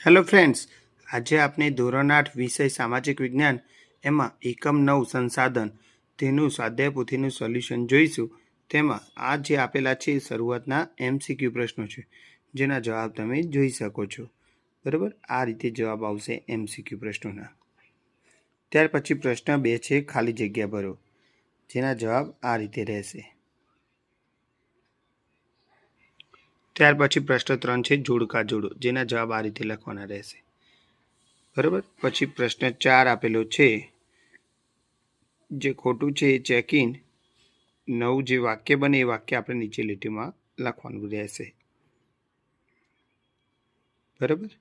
Hello friends, આજે આપણે ધોરણ 8 વિષય સામાજિક વિજ્ઞાન એમાં એકમ 9 સંસાધન તેનું સ્વાધ્યાય પોથીનું સોલ્યુશન જોઈશું। તેમાં આ જે આપેલા છે શરૂઆતના MCQ પ્રશ્નો છે જેના જવાબ તમે જોઈ શકો છો। બરાબર, આ રીતે જવાબ આવશે MCQ પ્રશ્નોના। ત્યાર પછી પ્રશ્ન 2 છે ખાલી જગ્યા ભરો, જેના જવાબ આ રીતે રહેશે। ત્યાર પછી પ્રશ્ન 3 છે જોડકા જોડો, જેના જવાબ આ રીતે લખવાના રહેશે। બરાબર, પછી પ્રશ્ન 4 આપેલો છે, જે ખોટું છે એ ચેકિન, નવું જે વાક્ય બને એ વાક્ય આપણે નીચે લીટીમાં લખવાનું રહેશે। બરાબર,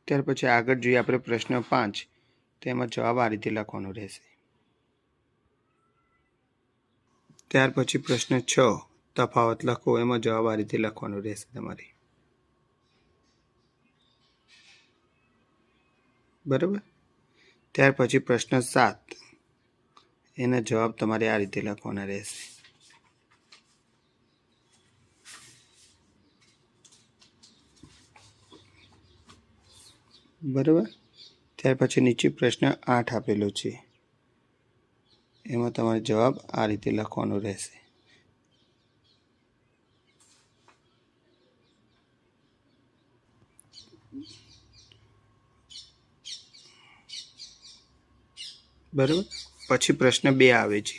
ત્યાર પછી આગળ જોઈએ આપણે પ્રશ્ન 5, તેમાં જવાબ આ રીતે લખવાનો રહેશે। ત્યાર પછી પ્રશ્ન 6 તફાવત લખો, એમાં જવાબ આ રીતે લખવાનો રહેશે તમારે। બરાબર, ત્યાર પછી પ્રશ્ન 7, એના જવાબ તમારે આ રીતે લખવાના રહેશે। બરાબર, ત્યાર પછી નીચે પ્રશ્ન 8 આપેલો છે, એમાં તમારે જવાબ આ રીતે લખવાનો રહેશે। બરાબર, પછી પ્રશ્ન 2 આવે છે,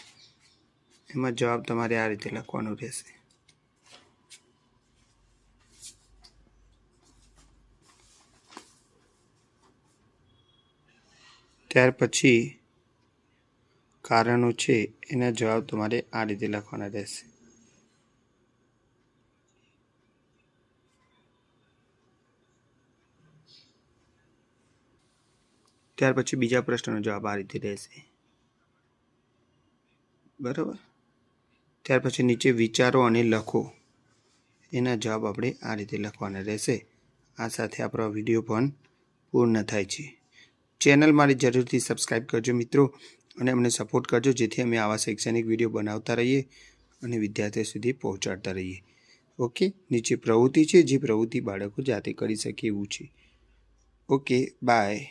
એમાં જવાબ તમારે આ રીતે લખવાનો રહેશે। ત્યાર પછી કારણો છે, એના જવાબ તમારે આ રીતે લખવાના રહેશે। ત્યાર પછી બીજા પ્રશ્નનો જવાબ આ રીતે રહેશે। બરાબર, ત્યાર પછી નીચે વિચારો અને લખો, એના જવાબ આપણે આ રીતે લખવાના રહેશે। આ સાથે આપણો વિડીયો પણ પૂર્ણ થાય છે। ચેનલ મારી જરૂરથી સબસ્ક્રાઈબ કરજો મિત્રો, અને અમને સપોર્ટ કરજો, જેથી અમે આવા શૈક્ષણિક વિડીયો બનાવતા રહીએ અને વિદ્યાર્થીઓ સુધી પહોંચાડતા રહીએ। ઓકે, નીચે પ્રવૃત્તિ છે, જે પ્રવૃત્તિ બાળકો જાતે કરી શકે એવું છે। Okay, by.